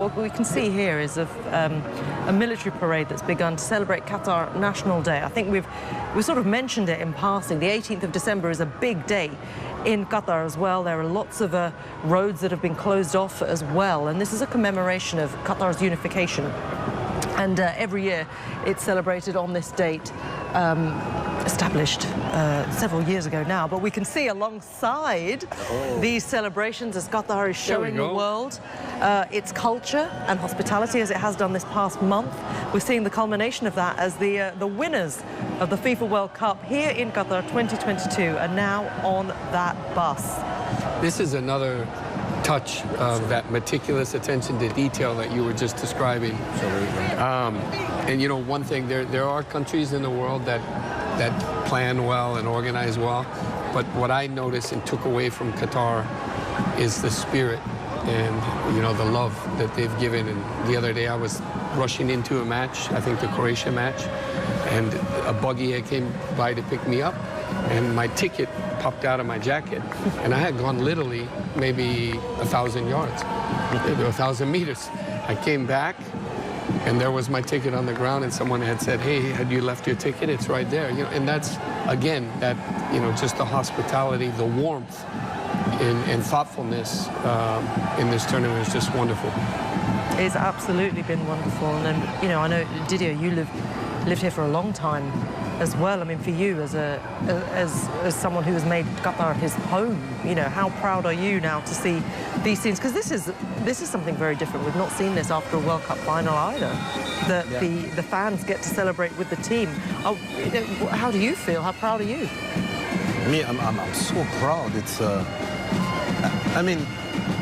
What we can see here is a military parade that's begun to celebrate Qatar National Day. I think we sort of mentioned it in passing. The 18th of December is a big day in Qatar as well. There are lots of roads that have been closed off as well. And this is a commemoration of Qatar's unification. And every year it's celebrated on this date, established several years ago now. But we can see alongside these celebrations as Qatar is showing the world its culture and hospitality as it has done this past month. We're seeing the culmination of that as the winners of the FIFA World Cup here in Qatar 2022 are now on that bus. This is another touch of that meticulous attention to detail that you were just describing. And you know, one thing, there are countries in the world that plan well and organize well, but what I noticed and took away from Qatar is the spirit and, you know, the love that they've given. And the other day I was rushing into a match, I think the Croatia match, and a buggy came by to pick me up, and my ticket popped out of my jacket, and I had gone literally maybe 1,000 yards, 1,000 meters. I came back, and there was my ticket on the ground, and someone had said, "Hey, had you left your ticket? It's right there." You know, and that's again that, you know, just the hospitality, the warmth, and thoughtfulness in this tournament is just wonderful. It's absolutely been wonderful, and you know, I know Didier, you lived here for a long time as well. I mean, for you as someone who has made Qatar his home, you know, how proud are you now to see these scenes? Because this is something very different. We've not seen this after a World Cup final either. That the fans get to celebrate with the team. Oh, how do you feel? How proud are you? Me, I'm so proud. It's I mean,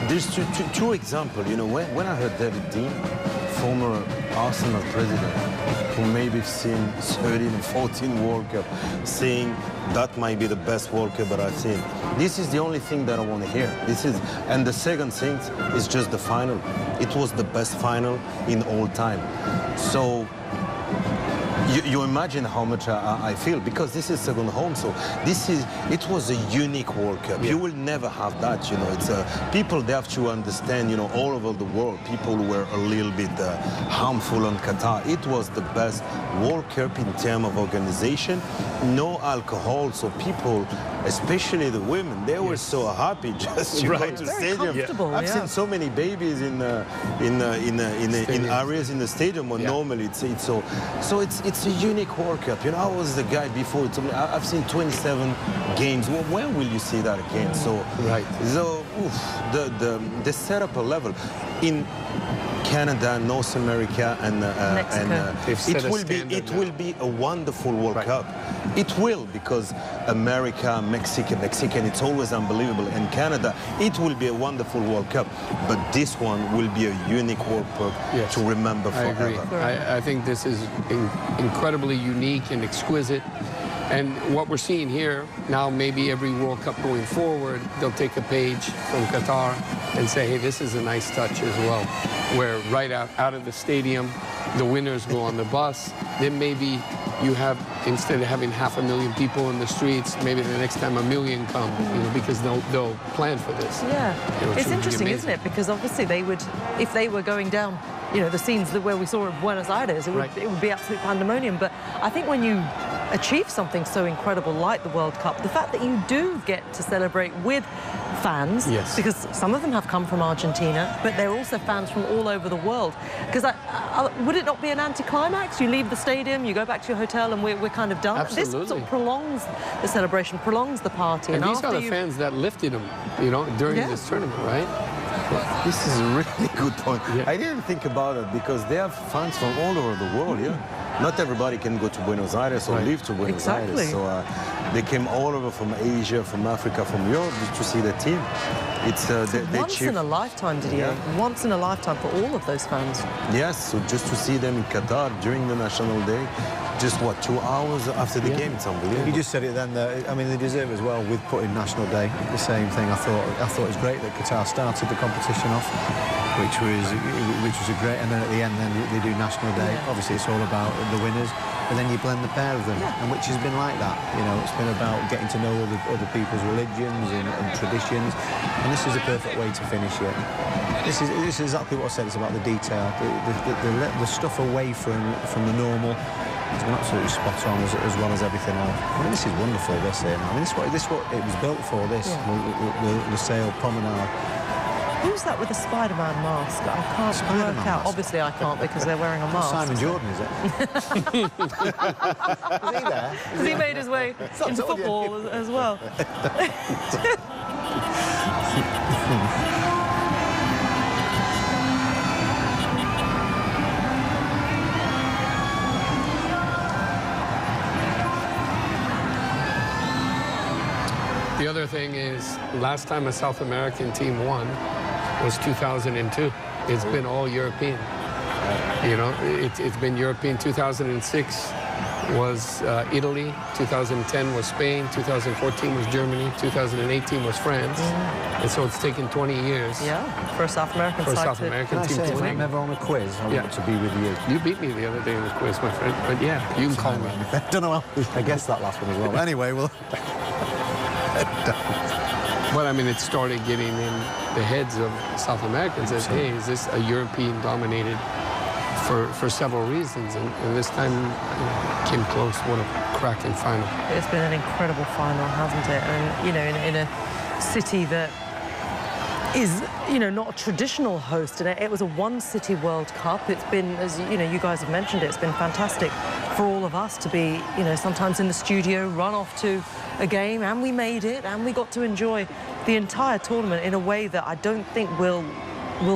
there's two examples. You know, when I heard David Dean, former Arsenal president, who maybe seen 13 and 14 World Cup, saying that might be the best World Cup that I've seen. This is the only thing that I want to hear. And the second thing is just the final. It was the best final in all time. So you imagine how much I feel, because this is second home. So it was a unique World Cup. Yeah. You will never have that, you know. It's people, they have to understand, you know, all over the world, people were a little bit harmful on Qatar. It was the best World Cup in terms of organization, no alcohol, so people, especially the women, they were so happy just to go to the stadium. I've seen so many babies in areas in the stadium where normally it's a unique World Cup. You know, I was the guy before. I've seen 27 games. Well, where will you see that again? So the setup level in Canada, North America, and it will be a wonderful World Cup. It will, because America, Mexican, it's always unbelievable. And Canada, it will be a wonderful World Cup. But this one will be a unique World Cup to remember forever. I agree. I think this is incredibly unique and exquisite. And what we're seeing here, now maybe every World Cup going forward, they'll take a page from Qatar and say, hey, this is a nice touch as well, where right out of the stadium, the winners go on the bus. Then maybe you have, instead of having 500,000 people in the streets, maybe the next time 1 million come, you know, because they'll plan for this. Yeah, you know, it's interesting, isn't it? Because obviously they would, if they were going down, you know, the scenes where we saw in Buenos Aires, it would be absolute pandemonium. But I think when you achieve something so incredible like the World Cup, the fact that you do get to celebrate with fans, because some of them have come from Argentina, but they're also fans from all over the world. Because would it not be an anticlimax? You leave the stadium, you go back to your hotel, and we're kind of done. Absolutely. This sort of prolongs the celebration, prolongs the party. And these are the fans that lifted them, you know, during this tournament, right? This is a really good point. I didn't think about it, because they have fans from all over the world, Not everybody can go to Buenos Aires or live to Buenos Aires. So they came all over from Asia, from Africa, from Europe to see the team. It's once in a lifetime, Didier. Once in a lifetime for all of those fans. Yes, so just to see them in Qatar during the National Day, just what, 2 hours after the game, it's unbelievable. You just said it then. I mean, they deserve as well with putting National Day. The same thing. I thought it was great that Qatar started the competition off which was a great. And then at the end, then they do National Day. Yeah. Obviously, it's all about the winners, but then you blend the pair of them, and which has been like that. You know, it's been about getting to know other people's religions and traditions, and this is a perfect way to finish it. This is exactly what I said. It's about the detail, the stuff away from the normal. It's been absolutely spot on as well as everything else. I mean, this is wonderful, this here. I mean, this is what it was built for, this. Yeah. The sail promenade. Who's that with the Spider-Man mask? I can't Spider-Man work out. mask? Obviously, I can't because they're wearing a mask. Simon Jordan, is it? Is he there? Because he made his way into football as well. The other thing is, last time a South American team won was 2002. It's been all European. You know, it's been European. 2006 was Italy. 2010 was Spain. 2014 was Germany. 2018 was France. And so it's taken 20 years. Yeah, for a South American for a side South to- American Can I team say, to if win. I'm ever on a quiz, I want to be with you. You beat me the other day in the quiz, my friend. But yeah, you can call me. I don't know how. I guessed that last one as well. Anyway, well. But I mean, it started getting in the heads of South Americans as, hey, is this a European-dominated for several reasons? And this time came close. What a cracking final. It's been an incredible final, hasn't it? And, you know, in a city that is, you know, not a traditional host. And it was a one-city World Cup. It's been, as you know, you guys have mentioned it, it's been fantastic for all of us to be, you know, sometimes in the studio, run off to a game, and we made it, and we got to enjoy the entire tournament in a way that I don't think we'll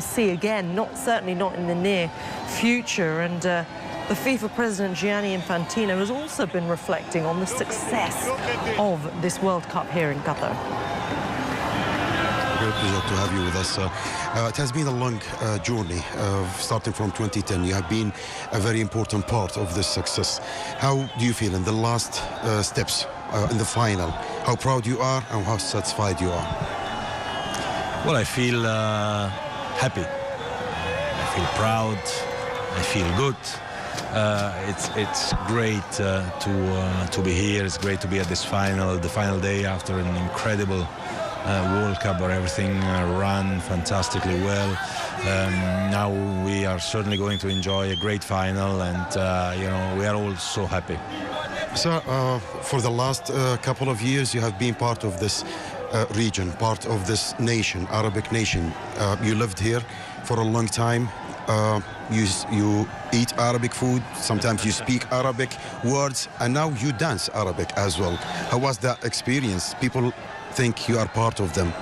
see again, certainly not in the near future. And the FIFA president, Gianni Infantino, has also been reflecting on the success of this World Cup here in Qatar. Great pleasure to have you with us. It has been a long journey, starting from 2010. You have been a very important part of this success. How do you feel in the last steps in the final? How proud you are and how satisfied you are? Well, I feel happy. I feel proud. I feel good. It's great to be here. It's great to be at this final, the final day after an incredible World Cup where everything ran fantastically well. Now we are certainly going to enjoy a great final, and you know, we are all so happy. So, for the last couple of years, you have been part of this region, part of this nation, Arabic nation. You lived here for a long time. You eat Arabic food, sometimes you speak Arabic words, and now you dance Arabic as well. How was that experience? People think you are part of them.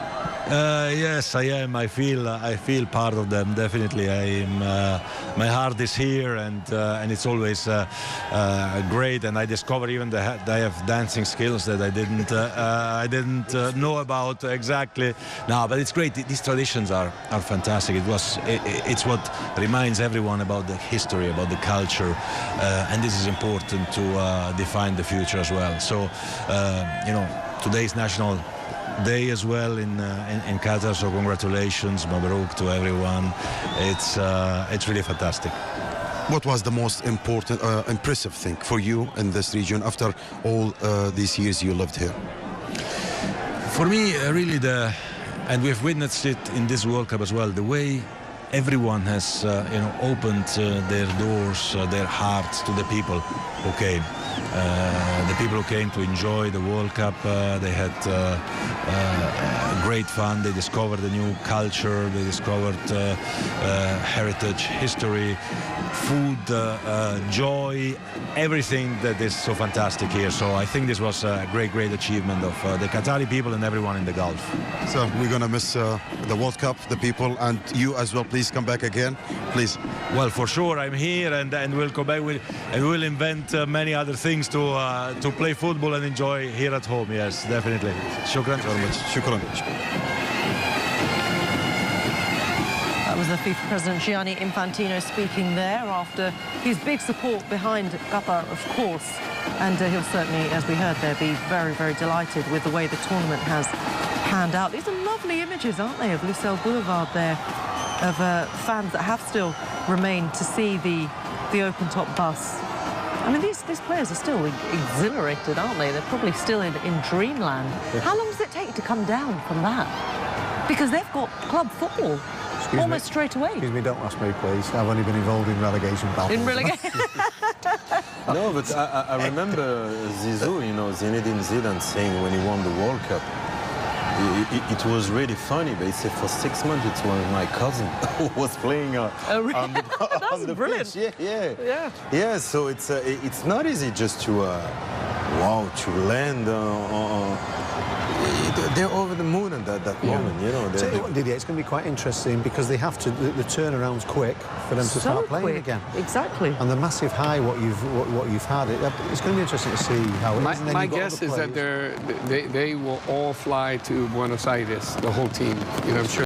Yes, I am. I feel part of them. Definitely, my heart is here, and it's always great. And I discover even that I have dancing skills that I didn't know about exactly. No, but it's great. These traditions are fantastic. It's what reminds everyone about the history, about the culture, and this is important to define the future as well. So, you know, today's National Day as well in Qatar, so congratulations, mabarouk to everyone. It's really fantastic. What was the most important, impressive thing for you in this region after all these years you lived here? For me, really and we've witnessed it in this World Cup as well, the way everyone has you know, opened their doors, their hearts to the people who came. The people who came to enjoy the World Cup, they had great fun. They discovered a new culture, they discovered heritage, history, food, joy, everything that is so fantastic here. So I think this was a great achievement of the Qatari people and everyone in the Gulf. So we're going to miss the World Cup, the people, and you as well. Please come back again, please. Well, for sure, I'm here, and we'll come back and we'll invent many other things to play football and enjoy here at home. Yes, definitely. Shukran very much. Shukran. That was the FIFA president Gianni Infantino speaking there after his big support behind Qatar, of course. And he'll certainly, as we heard there, be very delighted with the way the tournament has panned out. These are lovely images, aren't they, of Lusail Boulevard there of fans that have still remained to see the open-top bus. I mean, these players are still exhilarated, aren't they? They're probably still in dreamland. Yeah. How long does it take to come down from that? Because they've got club football almost straight away. Excuse me, don't ask me, please. I've only been involved in relegation battles. In relegation? No, but I remember Zizou, you know, Zinedine Zidane saying when he won the World Cup, it was really funny, but he said for 6 months it was my cousin who was playing on the brilliant. pitch. Yeah, so it's not easy just to to land they're over the moon at that moment, you know. Tell you what, Didier, it's going to be quite interesting because they have to, the turnaround's quick for them to start playing again. Exactly. And the massive high, what you've had, it's going to be interesting to see how it is. My guess is that they will all fly to Buenos Aires, the whole team. You know, I'm sure.